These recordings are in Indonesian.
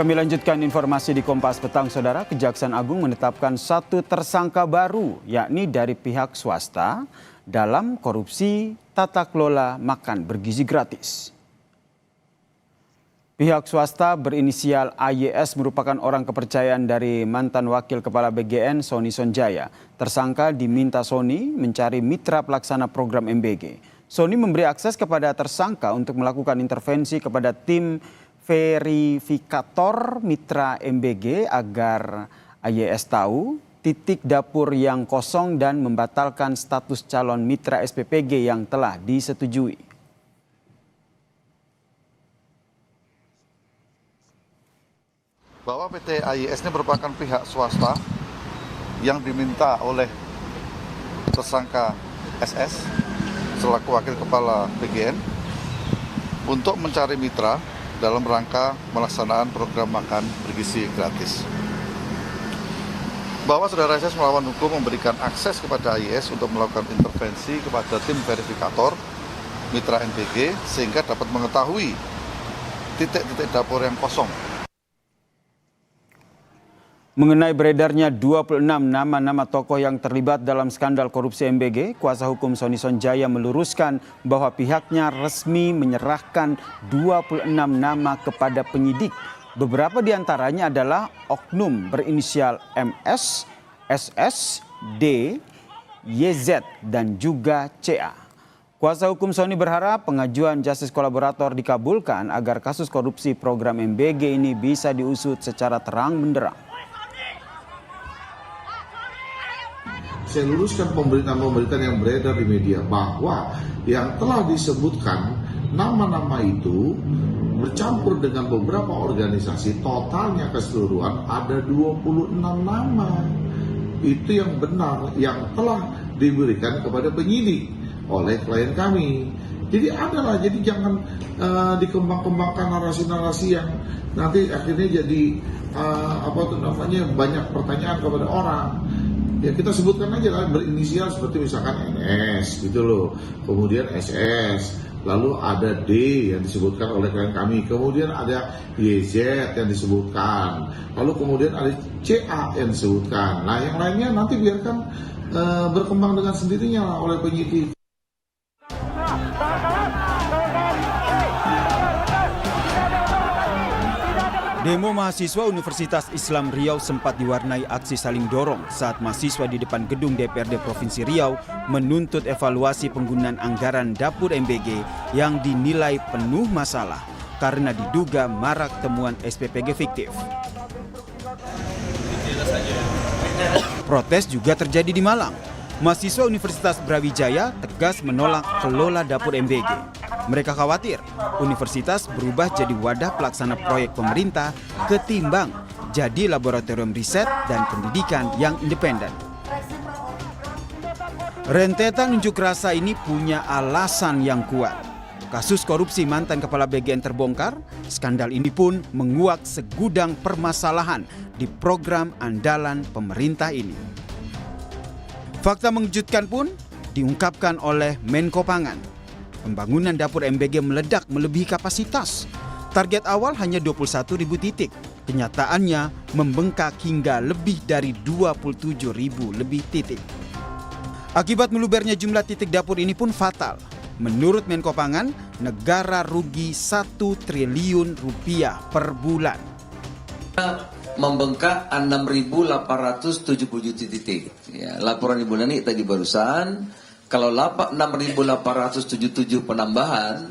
Kami lanjutkan informasi di Kompas Petang, Saudara. Kejaksaan Agung menetapkan satu tersangka baru, yakni dari pihak swasta dalam korupsi tata kelola makan bergizi gratis. Pihak swasta berinisial AYS merupakan orang kepercayaan dari mantan Wakil Kepala BGN Sony Sonjaya. Tersangka diminta Sony mencari mitra pelaksana program MBG. Sony memberi akses kepada tersangka untuk melakukan intervensi kepada tim verifikator mitra MBG agar AYS tahu titik dapur yang kosong dan membatalkan status calon mitra SPPG yang telah disetujui. Bahwa PT AYS ini merupakan pihak swasta yang diminta oleh tersangka SS selaku Wakil Kepala BGN untuk mencari mitra dalam rangka melaksanaan program makan bergizi gratis. Bahwa saudara SS melawan hukum memberikan akses kepada AYS untuk melakukan intervensi kepada tim verifikator mitra MBG sehingga dapat mengetahui titik-titik dapur yang kosong. Mengenai beredarnya 26 nama-nama tokoh yang terlibat dalam skandal korupsi MBG, kuasa hukum Sony Sonjaya meluruskan bahwa pihaknya resmi menyerahkan 26 nama kepada penyidik. Beberapa diantaranya adalah oknum berinisial MS, SS, D, YZ, dan juga CA. Kuasa hukum Sony berharap pengajuan justice kolaborator dikabulkan agar kasus korupsi program MBG ini bisa diusut secara terang benderang. Saya luruskan pemberitaan-pemberitaan yang beredar di media bahwa yang telah disebutkan nama-nama itu bercampur dengan beberapa organisasi, totalnya keseluruhan ada 26 nama. Itu yang benar, yang telah diberikan kepada penyidik oleh klien kami. Jadi adalah, jadi jangan dikembang-kembangkan narasi-narasi yang nanti akhirnya jadi banyak pertanyaan kepada orang. Ya kita sebutkan aja lah berinisial seperti misalkan NS gitu loh, kemudian SS, lalu ada D yang disebutkan oleh klien kami, kemudian ada YZ yang disebutkan, lalu kemudian ada CA yang disebutkan. Nah yang lainnya nanti biarkan berkembang dengan sendirinya lah oleh penyidik. Demo mahasiswa Universitas Islam Riau sempat diwarnai aksi saling dorong saat mahasiswa di depan gedung DPRD Provinsi Riau menuntut evaluasi penggunaan anggaran dapur MBG yang dinilai penuh masalah karena diduga marak temuan SPPG fiktif. Protes juga terjadi di Malang. Mahasiswa Universitas Brawijaya tegas menolak kelola dapur MBG. Mereka khawatir universitas berubah jadi wadah pelaksana proyek pemerintah ketimbang jadi laboratorium riset dan pendidikan yang independen. Rentetan unjuk rasa ini punya alasan yang kuat. Kasus korupsi mantan kepala BGN terbongkar, skandal ini pun menguak segudang permasalahan di program andalan pemerintah ini. Fakta mengejutkan pun diungkapkan oleh Menko Pangan. Pembangunan dapur MBG meledak melebihi kapasitas. Target awal hanya 21.000 titik. Kenyataannya membengkak hingga lebih dari 27.000 lebih titik. Akibat melubernya jumlah titik dapur ini pun fatal. Menurut Menko Pangan, negara rugi 1 triliun rupiah per bulan. Membengkak 6.877 titik. Ya, laporan Ibu Nani tadi barusan. Kalau 6.877 penambahan,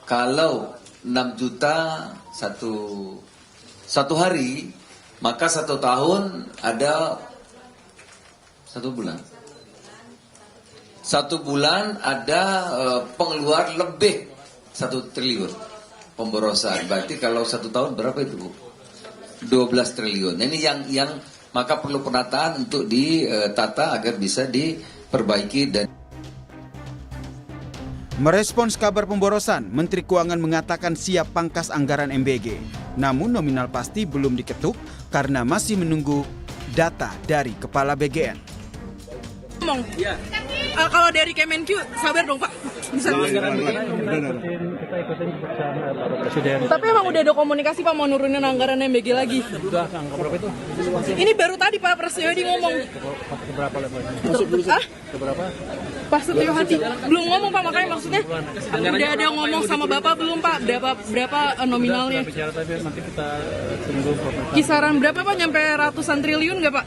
kalau 6 juta satu hari, maka 1 tahun ada 1 bulan. 1 bulan ada pengeluar lebih 1 triliun pemborosan. Berarti kalau 1 tahun berapa itu, Bu? 12 triliun. Ini yang maka perlu penataan untuk ditata agar bisa diperbaiki dan Merespons kabar pemborosan, Menteri Keuangan mengatakan siap pangkas anggaran MBG. Namun nominal pasti belum diketuk karena masih menunggu data dari Kepala BGN. Kalau dari Kemenq, sabar dong Pak. Bisa. kita ikutin keputusan Bapak Presiden. Tapi emang udah ada komunikasi Pak mau nurunin anggaran MBG lagi? Udah, angka berapa itu? Ini baru tadi Pak Presiden ngomong. Keberapa level? Keberapa? Pak Setio Hadi belum ngomong Pak, makanya maksudnya udah ada ngomong sama Bapak belum Pak? Berapa nominalnya? Bicara tadi nanti kita tunggu. Kisaran berapa Pak? Nyampe ratusan triliun nggak Pak?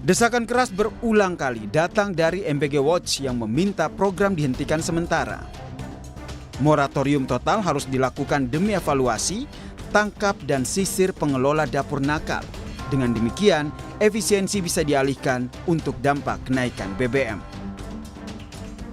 Desakan keras berulang kali datang dari MBG Watch yang meminta program dihentikan sementara. Moratorium total harus dilakukan demi evaluasi, tangkap dan sisir pengelola dapur nakal. Dengan demikian, efisiensi bisa dialihkan untuk dampak kenaikan BBM.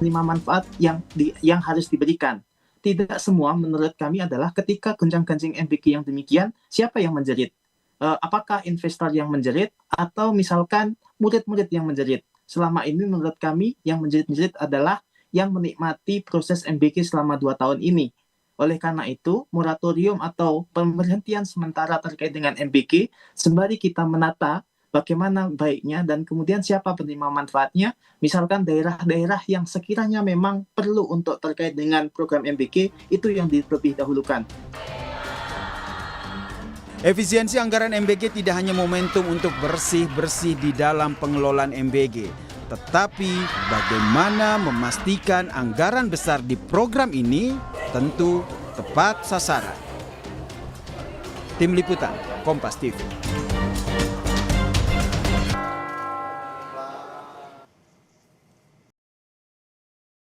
5 manfaat yang harus diberikan. Tidak semua menurut kami adalah ketika gonjang-ganjing MBG yang demikian, siapa yang menjerit? Apakah investor yang menjerit atau misalkan murid-murid yang menjerit? Selama ini menurut kami yang menjerit-jerit adalah yang menikmati proses MBG selama 2 tahun ini. Oleh karena itu, moratorium atau pemberhentian sementara terkait dengan MBG, sembari kita menata bagaimana baiknya dan kemudian siapa penerima manfaatnya, misalkan daerah-daerah yang sekiranya memang perlu untuk terkait dengan program MBG, itu yang terlebih dahulukan. Efisiensi anggaran MBG tidak hanya momentum untuk bersih-bersih di dalam pengelolaan MBG, tetapi bagaimana memastikan anggaran besar di program ini tentu tepat sasaran. Tim Liputan, Kompas TV.